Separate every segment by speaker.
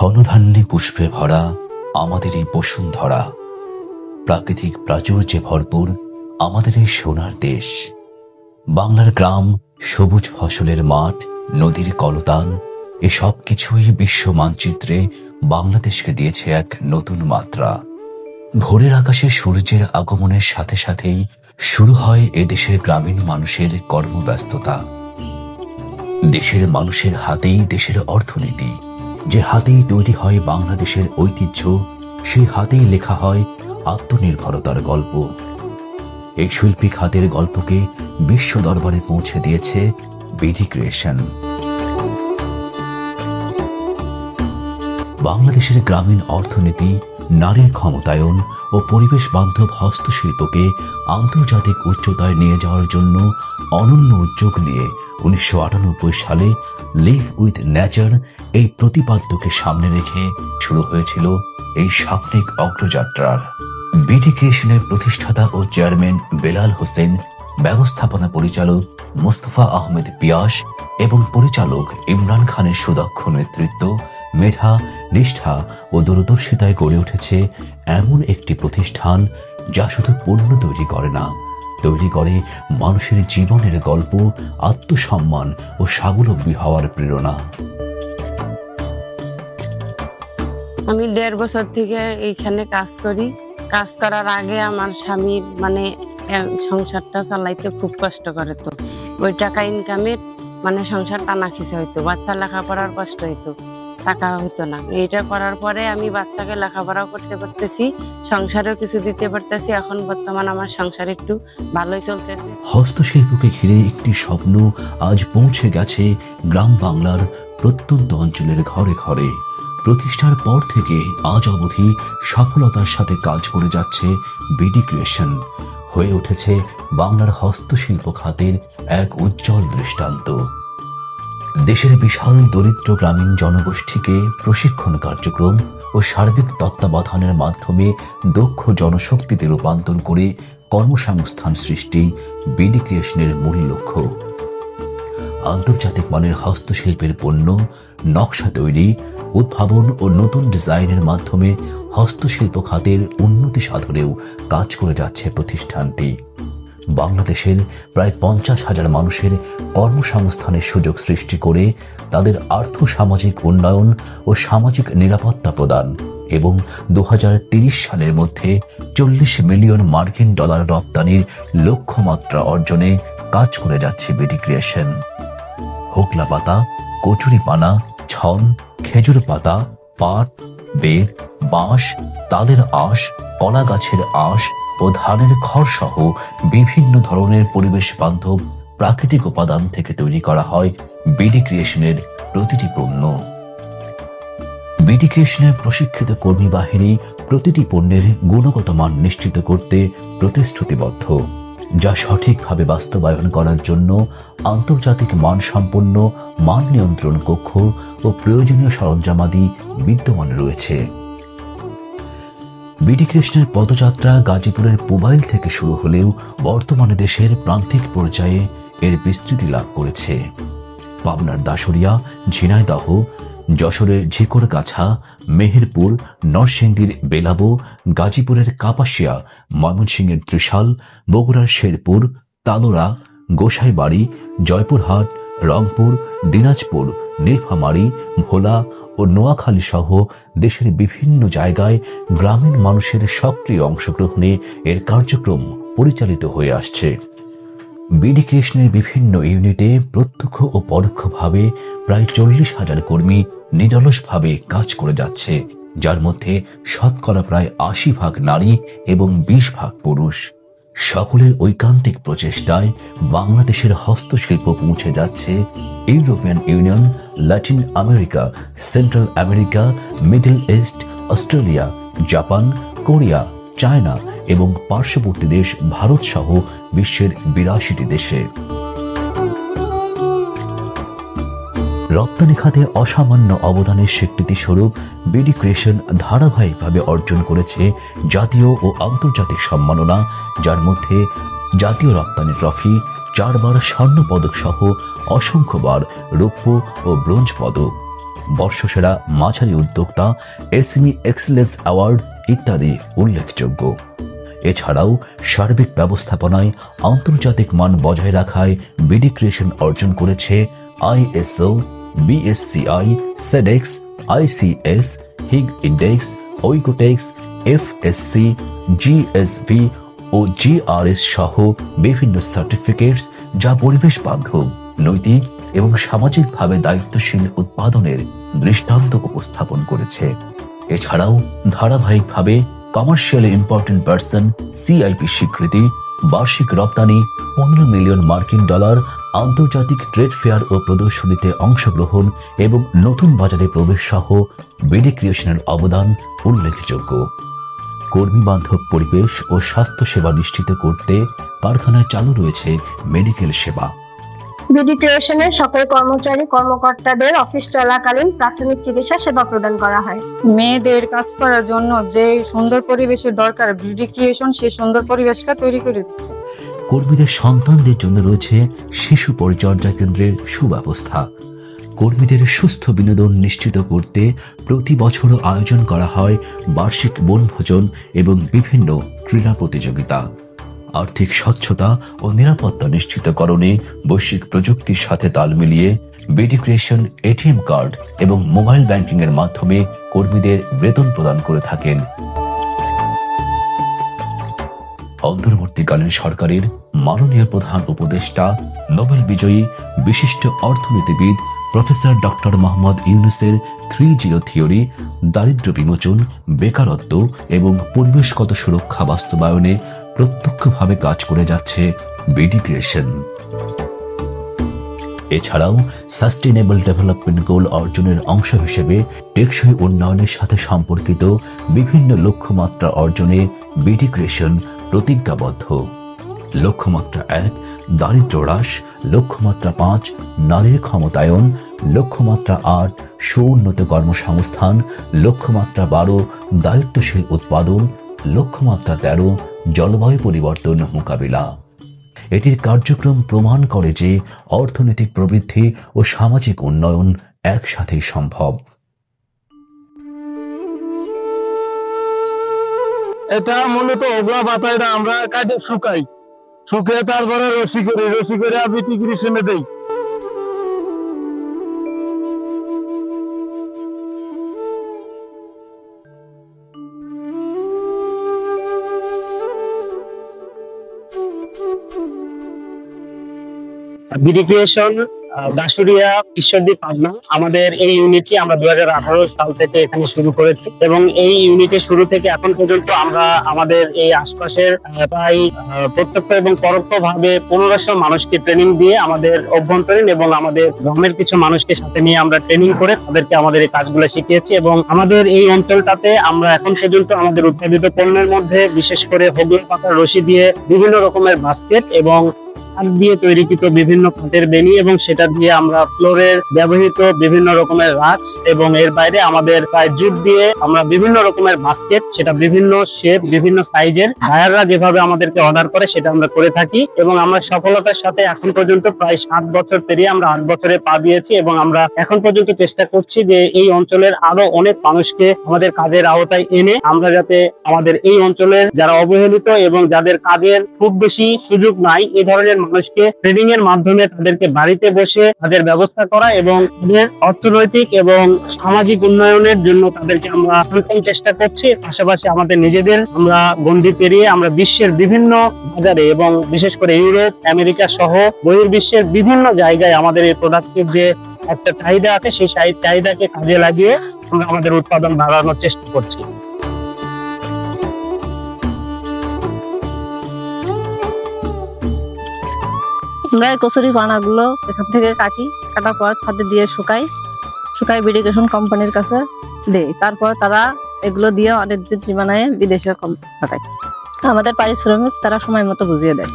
Speaker 1: ধনধান্যে পুষ্পে ভরা আমাদের এই বসুন্ধরা, প্রাকৃতিক প্রাচুর্যে ভরপুর আমাদের এই সোনার দেশ। বাংলার গ্রাম, সবুজ ফসলের মাঠ, নদীর কলতান, এসব কিছুই বিশ্ব মানচিত্রে বাংলাদেশকে দিয়েছে এক নতুন মাত্রা। ভোরের আকাশে সূর্যের আগমনের সাথে সাথেই শুরু হয় এদেশের গ্রামীণ মানুষের কর্মব্যস্ততা। দেশের মানুষের হাতেই দেশের অর্থনীতি, যে হাতেই তৈরি হয় বাংলাদেশের ঐতিহ্য, সেই হাতেই লেখা হয় আত্মনির্ভরতার গল্প। এই শৈল্পিক হাতের গল্পকে বিশ্ব দরবারে পৌঁছে দিয়েছে বিডি ক্রিয়েশন। বাংলাদেশের গ্রামীণ অর্থনীতি, নারীর ক্ষমতায়ন ও পরিবেশ বান্ধব হস্তশিল্পকে আন্তর্জাতিক উচ্চতায় নিয়ে যাওয়ার জন্য অনন্য উদ্যোগ নিয়ে 1998 সালে লিভ উইথ নেচার এই প্রতিপাদ্যকে সামনে রেখে শুরু হয়েছিল এই স্বপ্নিক অগ্রযাত্রার। বিডি ক্রিয়েশনের প্রতিষ্ঠাতা ও চেয়ারম্যান বেলাল হোসেন, ব্যবস্থাপনা পরিচালক মোস্তফা আহমেদ পিয়াস এবং পরিচালক ইমরান খানের সুদক্ষ নেতৃত্ব, মেধা, নিষ্ঠা ও দূরদর্শিতায় গড়ে উঠেছে এমন একটি প্রতিষ্ঠান যা শুধু পণ্য তৈরি করে না, তৈরি করে মানুষের জীবনের গল্প, আত্মসম্মান ও স্বাবলম্বী হওয়ার প্রেরণা।
Speaker 2: আমি 1.5 বছর থেকে এইখানে কাজ করি। কাজ করার আগে আমার স্বামী সংসারটা চালাইতে খুব কষ্ট করে, তো ওই টাকা ইনকামের সংসার টানা খিচা হইতো, বাচ্চা লেখাপড়ার কষ্ট হইতো, টাকা হইতো না। এইটা করার পরে আমি বাচ্চাকে লেখাপড়াও করতে পারতেছি, সংসারেও কিছু দিতে পারতেছি। এখন বর্তমান আমার সংসার একটু ভালোই চলতেছে।
Speaker 1: হস্তশিল্পকে ঘিরে একটি স্বপ্ন আজ পৌঁছে গেছে গ্রাম বাংলার প্রত্যন্ত অঞ্চলের ঘরে ঘরে। প্রতিষ্ঠার পর থেকে আজ অবধি সফলতার সাথে কাজ করে যাচ্ছে বিডি ক্রিয়েশন, হয়ে উঠেছে বাংলার হস্তশিল্প খাতের এক উজ্জ্বল দৃষ্টান্ত। দেশের বিশাল দরিদ্র গ্রামীণ জনগোষ্ঠীকে প্রশিক্ষণ কার্যক্রম ও সার্বিক তত্ত্বাবধানের মাধ্যমে দক্ষ জনশক্তিতে রূপান্তর করে কর্মসংস্থান সৃষ্টি বিডি ক্রিয়েশনের মূল লক্ষ্য। আন্তর্জাতিক মানের হস্তশিল্পের পণ্য, নকশা তৈরি, উদ্ভাবন ও নতুন ডিজাইনের মাধ্যমে হস্তশিল্প খাতের উন্নতি সাধনেও কাজ করে যাচ্ছে প্রতিষ্ঠানটি। বাংলাদেশের প্রায় 50,000 মানুষের কর্মসংস্থানের সুযোগ সৃষ্টি করে তাদের আর্থ-সামাজিক উন্নয়ন ও সামাজিক নিরাপত্তা প্রদান এবং 2030 সালের মধ্যে $40 মিলিয়ন রপ্তানির লক্ষ্যমাত্রা অর্জনে কাজ করে যাচ্ছে বিডি ক্রিয়েশন। হোকলা পাতা, কচুরি পানা, ছন, খেজুর পাতা, পাট, বেত, বাঁশ, তালের আঁশ, কলা গাছের আঁশ ও ধানের খড় সহ বিভিন্ন ধরনের পরিবেশ বান্ধব প্রাকৃতিক উপাদান থেকে তৈরি করা হয় বিডি ক্রিয়েশনের প্রতিটি পণ্য। বিডি ক্রিয়েশনের প্রশিক্ষিত কর্মী বাহিনী প্রতিটি পণ্যের গুণগত মান নিশ্চিত করতে প্রতিশ্রুতিবদ্ধ, যা সঠিকভাবে বাস্তবায়ন করার জন্য আন্তর্জাতিক মানসম্পন্ন মান নিয়ন্ত্রণ কক্ষ ও প্রয়োজনীয় সরঞ্জামাদি বিদ্যমান রয়েছে। বিডি ক্রিয়েশনের পদযাত্রা গাজীপুরের পুবাইল থেকে শুরু হলেও বর্তমানে দেশের প্রান্তিক পর্যায়ে এর বিস্তৃতি লাভ করেছে। পাবনার দাসুরিয়া, ঝিনাইদহ, যশোরের ঝিকরগাছা, মেহেরপুর, নরসিংদীর বেলাবো, গাজীপুরের কাপাসিয়া, ময়মনসিংহের ত্রিশাল, বগুড়ার শেরপুর, তালোড়া, গোসাইবাড়ি, জয়পুরহাট, রংপুর, দিনাজপুর, নীলফামারী, ভোলা ও নোয়াখালী সহ দেশের বিভিন্ন জায়গায় গ্রামীণ মানুষের সক্রিয় অংশগ্রহণে এর কার্যক্রম পরিচালিত হয়ে আসছে। বিডি ক্রিয়েশনের বিভিন্ন ইউনিটে প্রত্যক্ষ ও পরোক্ষভাবে প্রায় 40,000 কর্মী নিরলসভাবে কাজ করে যাচ্ছে, যার মধ্যে শতকরা প্রায় 80% নারী এবং 20% পুরুষ। সকলের ঐকান্তিক প্রচেষ্টায় বাংলাদেশের হস্তশিল্প পৌঁছে যাচ্ছে European union, Latin America, central America, middle east, Australia, Japan, Korea, China এবং পার্শ্ববর্তী দেশ ভারত সহ বিশ্বের 82টি দেশে। রপ্তানি খাতে অসামান্য অবদানের স্বীকৃতিস্বরূপ বিডি ক্রিয়েশন ধারাবাহিকভাবে অর্জন করেছে জাতীয় ও আন্তর্জাতিক সম্মাননা, যার মধ্যে জাতীয় রপ্তানি ট্রফি, 4বার স্বর্ণ পদক সহ অসংখ্যবার রৌপ্য ও ব্রোঞ্জ পদক। বর্ষসেরা মাঝারি উদ্যোক্তা, এসএমই এক্সেলেন্স অ্যাওয়ার্ড ইত্যাদি উল্লেখযোগ্য। এছাড়াও সার্বিক ব্যবস্থাপনায় আন্তর্জাতিক মান বজায় রাখায় বিডি ক্রিয়েশন অর্জন করেছে ISO, BSCI, Sedex, ICS, Higg Index, Oekotex, FSC, GSV ও জিআরএস সহ বিভিন্ন সার্টিফিকেটস, যা পরিবেশ বান্ধব, নৈতিক এবং সামাজিকভাবে দায়িত্বশীল উৎপাদনের দৃষ্টান্ত উপস্থাপন করেছে। এছাড়াও ধারাবাহিকভাবে কমার্শিয়ালি ইম্পর্টেন্ট পারসন সিআইপি স্বীকৃতি, বার্ষিক রপ্তানি 15 মিলিয়ন মার্কিন ডলার, আন্তর্জাতিক ট্রেড ফেয়ার ও প্রদর্শনীতে অংশগ্রহণ এবং নতুন বাজারে প্রবেশ সহ বিডি ক্রিয়েশনের অবদান উল্লেখযোগ্য। কর্মী বান্ধব পরিবেশ ও স্বাস্থ্য সেবা নিশ্চিত করতে কারখানায় চালু রয়েছে মেডিকেল সেবা।
Speaker 3: বিডি ক্রিয়েশনের সকল কর্মচারী কর্মকর্তাদের অফিস চলাকালীন প্রাথমিক চিকিৎসা সেবা প্রদান করা হয়।
Speaker 4: মেয়েদের কাজ করার জন্য যে সুন্দর পরিবেশের দরকার, বিডি ক্রিয়েশন সেই সুন্দর পরিবেশটা তৈরি করে দিচ্ছে।
Speaker 1: কর্মীদের সন্তানদের জন্য রয়েছে শিশু পরিচর্যা কেন্দ্রের সুব্যবস্থা। কর্মীদের সুস্থ বিনোদন নিশ্চিত করতে প্রতি বছর আয়োজন করা হয় বার্ষিক বনভোজন এবং বিভিন্ন ক্রীড়া প্রতিযোগিতা। আর্থিক স্বচ্ছতা ও নিরাপত্তা নিশ্চিতকরণে বৈশ্বিক প্রযুক্তির সাথে তাল মিলিয়ে বিডি ক্রিয়েশন এটিএম কার্ড এবং মোবাইল ব্যাংকিং এর মাধ্যমে কর্মীদের বেতন প্রদান করে থাকেন। অন্তর্বর্তীকালীন সরকারের মাননীয় প্রধান উপদেষ্টা, নোবেল বিজয়ী বিশিষ্ট অর্থনীতিবিদ প্রফেসর ডক্টর মোহাম্মদ ইউনূসের 3G থিওরি, দারিদ্র্য বিমোচন, বেকারত্ব এবং পরিবেশগত সুরক্ষা বাস্তবায়নে প্রত্যক্ষভাবে কাজ করে যাচ্ছে বিডি ক্রিয়েশন। এছাড়াও সাস্টেইনেবল ডেভেলপমেন্ট গোল অর্জনের অংশ হিসেবে টেকসই উন্নয়নের সাথে সম্পর্কিত বিভিন্ন লক্ষ্যমাত্রা অর্জনে বিডি ক্রিয়েশন প্রতিজ্ঞাবদ্ধ। লক্ষ্যমাত্রা 1 দারিদ্র্য হ্রাস, লক্ষ্যমাত্রা 5 নারীর ক্ষমতায়ন, লক্ষ্যমাত্রা 8 সুউন্নত কর্মসংস্থান, লক্ষ্যমাত্রা 12 দায়িত্বশীল উৎপাদন, লক্ষ্যমাত্রা 13 জলবায়ু পরিবর্তন মোকাবিলা। এটির কার্যক্রম প্রমাণ করে যে অর্থনৈতিক প্রবৃদ্ধি ও সামাজিক উন্নয়ন একসাথেই সম্ভব।
Speaker 5: এটা মূলত ওগলা পাতা, এটা আমরা কাটে শুকাই, শুকিয়ে তারপরে রসি করে বিডি ক্রিয়েশনে দেই।
Speaker 6: বিডি ক্রিয়েশন দাসুরিয়া ঈশ্বরদী পাবনা, আমাদের এই ইউনিটটি আমরা 2018 সাল থেকে এখানে শুরু করেছি এবং এই ইউনিটের শুরু থেকে এখন পর্যন্ত আমরা আমাদের এই আশপাশের প্রায় প্রত্যক্ষ এবং পরোক্ষ ভাবে 1500 মানুষকে ট্রেনিং দিয়ে আমাদের অভ্যন্তরীণ এবং আমাদের গ্রামের কিছু মানুষকে সাথে নিয়ে আমরা ট্রেনিং করে তাদেরকে আমাদের এই কাজগুলো শিখিয়েছি। এবং আমাদের এই অঞ্চলটাতে আমরা এখন পর্যন্ত আমাদের উৎপাদিত পণ্যের মধ্যে বিশেষ করে হোগলা পাতার রশি দিয়ে বিভিন্ন রকমের বাস্কেট এবং দিয়ে তৈরিকৃত বিভিন্ন কাঠের বেনি এবং সেটা দিয়ে আমরা ফ্লোরের ব্যবহৃত বিভিন্ন রকমের রাক্স এবং এর বাইরে আমাদের প্রায় জুট দিয়ে আমরা বিভিন্ন রকমের বাস্কেট, সেটা বিভিন্ন শেপ বিভিন্ন সাইজের বায়াররা যেভাবে আমাদেরকে অর্ডার করে সেটা আমরা করে থাকি। এবং আমরা সফলতার সাথে এখন পর্যন্ত প্রায় 7 বছর পেরিয়ে আমরা 8 বছরে পা দিয়েছি এবং আমরা এখন পর্যন্ত চেষ্টা করছি যে এই অঞ্চলের আরো অনেক মানুষকে আমাদের কাজের আওতায় এনে আমরা যাতে আমাদের এই অঞ্চলের যারা অবহেলিত এবং যাদের কাজের খুব বেশি সুযোগ নাই এই ধরনের মানুষকে ট্রেনিং এর মাধ্যমে তাদেরকে বাড়িতে বসে তাদের ব্যবস্থা করা এবং তাদের অর্থনৈতিক এবং সামাজিক উন্নয়নের জন্য তাদেরকে আমরা সচেতন চেষ্টা করছি। পাশাপাশি আমাদের নিজেদের আমরা গণ্ডি পেরিয়ে আমরা বিশ্বের বিভিন্ন বাজারে এবং বিশেষ করে ইউরোপ, আমেরিকা সহ বহির্বিশ্বের বিভিন্ন জায়গায় আমাদের এই প্রোডাক্টের যে একটা চাহিদা আছে সেই চাহিদাকে কাজে লাগিয়ে আমরা আমাদের উৎপাদন বাড়ানোর চেষ্টা করছি।
Speaker 7: আমরা কচুরি পানাগুলো এখান থেকে কাটার পর ছাদে দিয়ে শুকাই বিডি ক্রিয়েশন কোম্পানির কাছে দেই। তারপর তারা এগুলো দিয়ে অনেক জিনিস বানায় বিদেশে পাঠায়। আমাদের পারিশ্রমিক তারা সময় মতো বুঝিয়ে দেয়।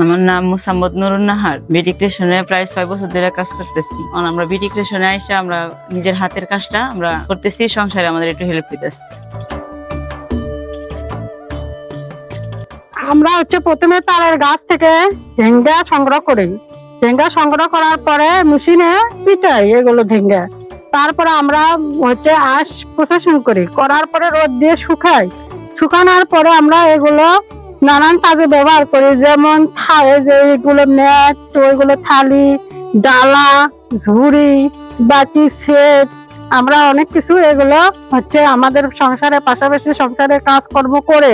Speaker 8: আমার নাম মুসাম্মদ নুরুন নাহার। বিডি ক্রিয়েশনে প্রায় 6 বছর ধরে কাজ করতেছি। আমরা বিডি ক্রিয়েশনে আইসা আমরা নিজের হাতের কাজটা আমরা করতেছি, সংসারে আমাদের একটু হেল্প দিতেছি।
Speaker 4: আমরা প্রথমে তারের গাছ থেকে ঝেঙ্গা সংগ্রহ করি। ঝেঙ্গা সংগ্রহ করার পরে মেশিনে পিটাই এগুলো ঝেঙ্গা। তারপরে আমরা আঁশ প্রসেসিং করি, করার পরে রোদ দিয়ে শুকাই। শুকানোর পরে আমরা এগুলো নানান কাজে ব্যবহার করি, যেমন যে এগুলো নেট, ওইগুলো থালি, ডালা, ঝুড়ি, বাটি, সেট, আমরা অনেক কিছু এগুলো আমাদের সংসারের পাশাপাশি সংসারের কাজকর্ম করে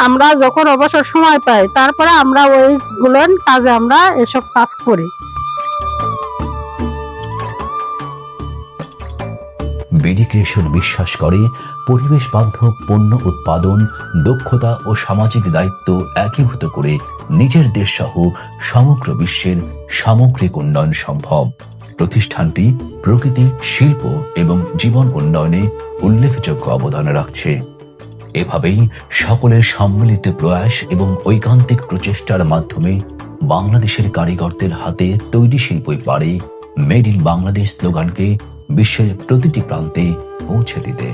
Speaker 4: আমরা যখন অবসর সময় পাই তারপরে আমরা ওইগুলোর কাজে আমরা এসব কাজ করি।
Speaker 1: বিডি ক্রিয়েশন বিশ্বাস করে পরিবেশ বান্ধব পণ্য উৎপাদন, দক্ষতা ও সামাজিক দায়িত্ব একীভূত করে নিজের দেশ সহ সমগ্র বিশ্বের সামগ্রিক উন্নয়ন সম্ভব। প্রতিষ্ঠানটি প্রকৃতি, শিল্প এবং জীবন উন্নয়নে উল্লেখযোগ্য অবদান রাখছে। এভাবেই সকলের সম্মিলিত প্রয়াস এবং ঐকান্তিক প্রচেষ্টার মাধ্যমে বাংলাদেশের কারিগরদের হাতে তৈরি শিল্পই পারে মেড ইন বাংলাদেশ স্লোগানকে বিশ্বের প্রতিটি প্রান্তে পৌঁছে দিতে।